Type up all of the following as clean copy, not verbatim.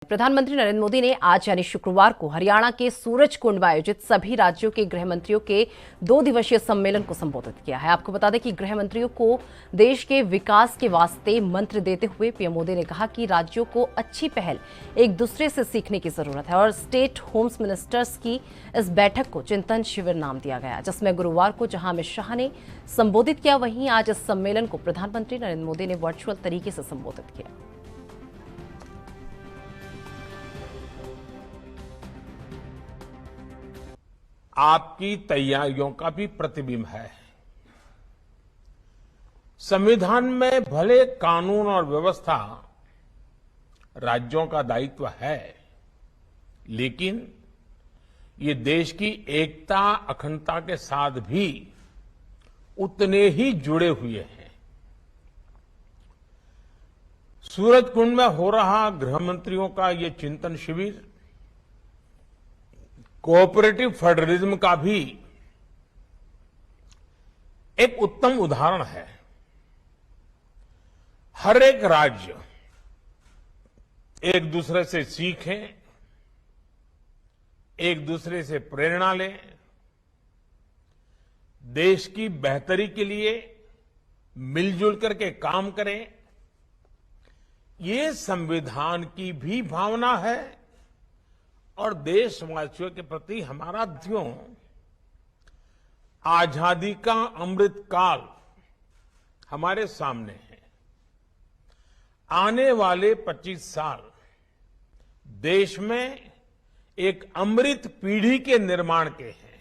प्रधानमंत्री नरेंद्र मोदी ने आज यानी शुक्रवार को हरियाणा के सूरजकुंड में आयोजित सभी राज्यों के गृह मंत्रियों के 2 दिवसीय सम्मेलन को संबोधित किया है। आपको बता दें कि गृह मंत्रियों को देश के विकास के वास्ते मंत्र देते हुए पीएम मोदी ने कहा कि राज्यों को अच्छी पहल एक दूसरे से सीखने की जरूरत है और स्टेट होम्स मिनिस्टर्स की इस बैठक को चिंतन शिविर नाम दिया गया, जिसमें गुरुवार को जहां अमित शाह ने संबोधित किया, वहीं आज इस सम्मेलन को प्रधानमंत्री नरेंद्र मोदी ने वर्चुअल तरीके से संबोधित किया। आपकी तैयारियों का भी प्रतिबिंब है। संविधान में भले कानून और व्यवस्था राज्यों का दायित्व है, लेकिन ये देश की एकता अखंडता के साथ भी उतने ही जुड़े हुए हैं। सूरजकुंड में हो रहा गृह मंत्रियों का ये चिंतन शिविर कोऑपरेटिव फेडरलिज्म का भी एक उत्तम उदाहरण है। हर एक राज्य एक दूसरे से सीखे, एक दूसरे से प्रेरणा ले, देश की बेहतरी के लिए मिलजुल करके काम करें। ये संविधान की भी भावना है और देशवासियों के प्रति हमारा ध्यों। आजादी का अमृत काल हमारे सामने है। आने वाले 25 साल देश में एक अमृत पीढ़ी के निर्माण के हैं।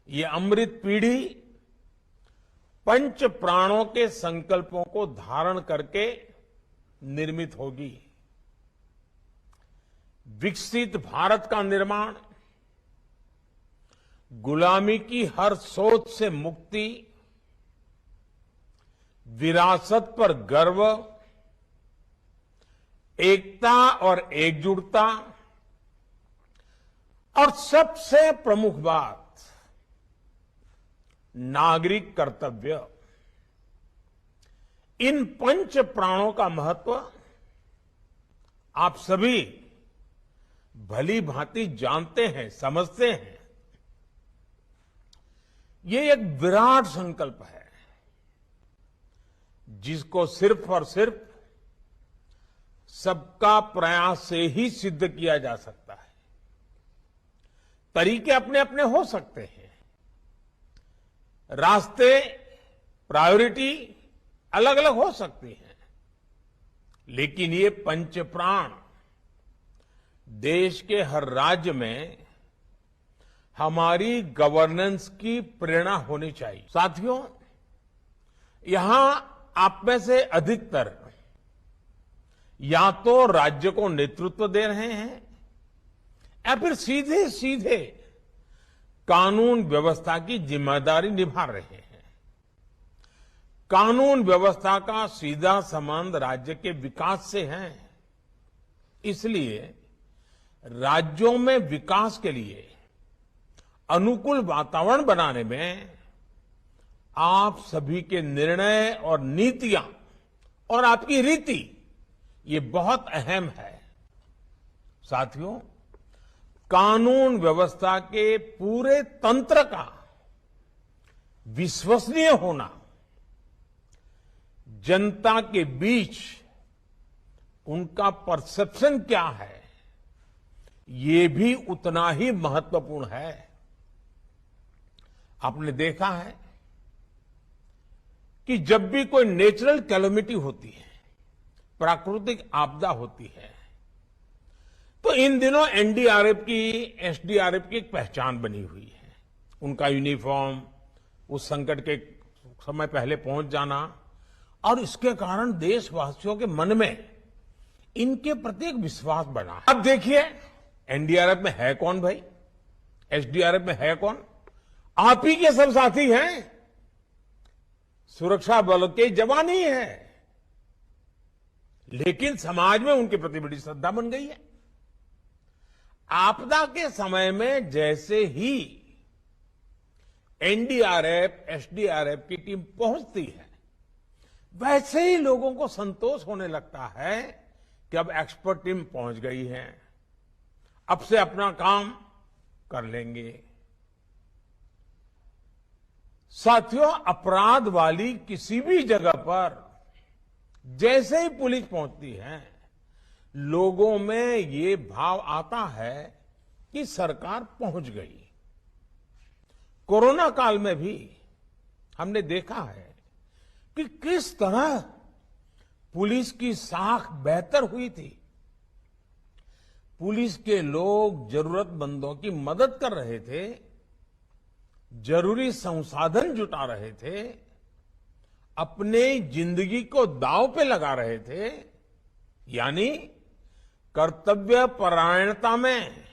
ये अमृत पीढ़ी पंच प्राणों के संकल्पों को धारण करके निर्मित होगी। विकसित भारत का निर्माण, गुलामी की हर सोच से मुक्ति, विरासत पर गर्व, एकता और एकजुटता और सबसे प्रमुख बात नागरिक कर्तव्य। इन पंच प्राणों का महत्व आप सभी भली भांति जानते हैं, समझते हैं। ये एक विराट संकल्प है जिसको सिर्फ और सिर्फ सबका प्रयास से ही सिद्ध किया जा सकता है। तरीके अपने अपने हो सकते हैं, रास्ते, प्रायोरिटी अलग अलग हो सकती हैं, लेकिन ये पंच प्राण देश के हर राज्य में हमारी गवर्नेंस की प्रेरणा होनी चाहिए। साथियों, यहां आप में से अधिकतर या तो राज्य को नेतृत्व दे रहे हैं या फिर सीधे सीधे कानून व्यवस्था की जिम्मेदारी निभा रहे हैं। कानून व्यवस्था का सीधा संबंध राज्य के विकास से है। इसलिए राज्यों में विकास के लिए अनुकूल वातावरण बनाने में आप सभी के निर्णय और नीतियां और आपकी रीति ये बहुत अहम है। साथियों, कानून व्यवस्था के पूरे तंत्र का विश्वसनीय होना जनता के बीच उनका परसेप्शन क्या है, ये भी उतना ही महत्वपूर्ण है। आपने देखा है कि जब भी कोई नेचुरल कैलेमिटी होती है, प्राकृतिक आपदा होती है, तो इन दिनों एनडीआरएफ की, एसडीआरएफ की एक पहचान बनी हुई है। उनका यूनिफॉर्म, उस संकट के समय पहले पहुंच जाना, और इसके कारण देशवासियों के मन में इनके प्रति एक विश्वास बना। अब देखिए, एनडीआरएफ में है कौन भाई? एसडीआरएफ में है कौन? आप ही के सब साथी हैं, सुरक्षा बल के जवान ही हैं, लेकिन समाज में उनके प्रति बड़ी श्रद्धा बन गई है। आपदा के समय में जैसे ही एनडीआरएफ, एसडीआरएफ की टीम पहुंचती है, वैसे ही लोगों को संतोष होने लगता है कि अब एक्सपर्ट टीम पहुंच गई है, अब से अपना काम कर लेंगे। साथियों, अपराध वाली किसी भी जगह पर जैसे ही पुलिस पहुंचती है, लोगों में ये भाव आता है कि सरकार पहुंच गई। कोरोना काल में भी हमने देखा है कि किस तरह पुलिस की साख बेहतर हुई थी। पुलिस के लोग जरूरतमंदों की मदद कर रहे थे, जरूरी संसाधन जुटा रहे थे, अपने जिंदगी को दांव पे लगा रहे थे, यानी कर्तव्य परायणता में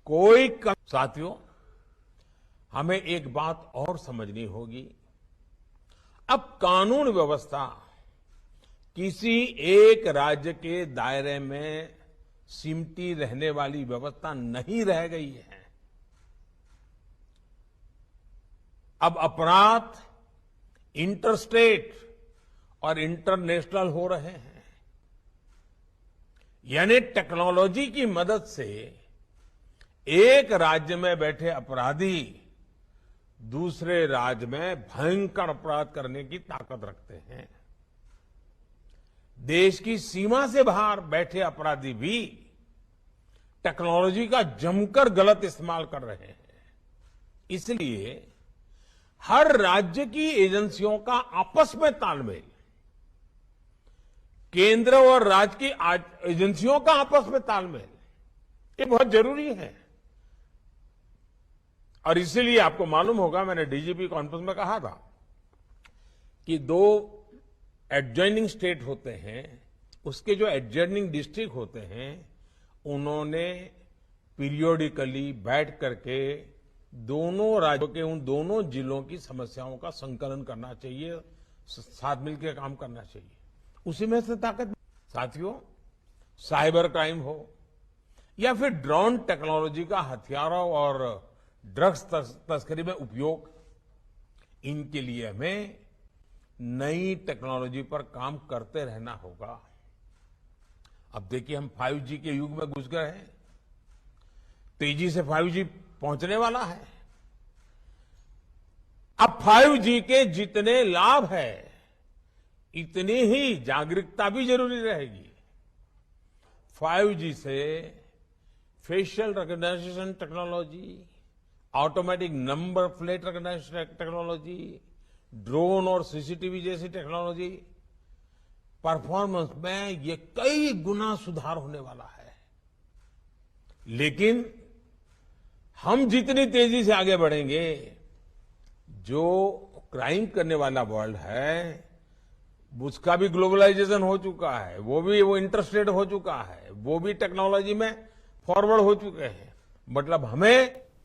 कोई साथियों, हमें एक बात और समझनी होगी। अब कानून व्यवस्था किसी एक राज्य के दायरे में सिमटी रहने वाली व्यवस्था नहीं रह गई है। अब अपराध इंटरस्टेट और इंटरनेशनल हो रहे हैं, यानी टेक्नोलॉजी की मदद से एक राज्य में बैठे अपराधी दूसरे राज्य में भयंकर अपराध करने की ताकत रखते हैं। देश की सीमा से बाहर बैठे अपराधी भी टेक्नोलॉजी का जमकर गलत इस्तेमाल कर रहे हैं। इसलिए हर राज्य की एजेंसियों का आपस में तालमेल, केंद्र और राज्य की एजेंसियों का आपस में तालमेल, ये बहुत जरूरी है। और इसीलिए आपको मालूम होगा, मैंने डीजीपी कॉन्फ्रेंस में कहा था कि 2 एडजॉइनिंग स्टेट होते हैं, उसके जो एडजॉइनिंग डिस्ट्रिक्ट होते हैं, उन्होंने पीरियोडिकली बैठ करके दोनों राज्यों के उन दोनों जिलों की समस्याओं का संकलन करना चाहिए, साथ मिलकर काम करना चाहिए। उसी में से ताकत। साथियों, साइबर क्राइम हो या फिर ड्रोन टेक्नोलॉजी का हथियारों और ड्रग्स तस्करी में उपयोग, इनके लिए हमें नई टेक्नोलॉजी पर काम करते रहना होगा। अब देखिए, हम 5G के युग में घुस गए हैं। तेजी से 5G पहुंचने वाला है। अब 5G के जितने लाभ है, इतनी ही जागरूकता भी जरूरी रहेगी। 5G से facial recognition technology, automatic number plate recognition technology, drone और सीसीटीवी जैसी टेक्नोलॉजी, परफॉर्मेंस में ये कई गुना सुधार होने वाला है। लेकिन हम जितनी तेजी से आगे बढ़ेंगे, जो क्राइम करने वाला वर्ल्ड है, उसका भी ग्लोबलाइजेशन हो चुका है, वो इंटरस्टेट हो चुका है, वो भी टेक्नोलॉजी में फॉरवर्ड हो चुके हैं। मतलब हमें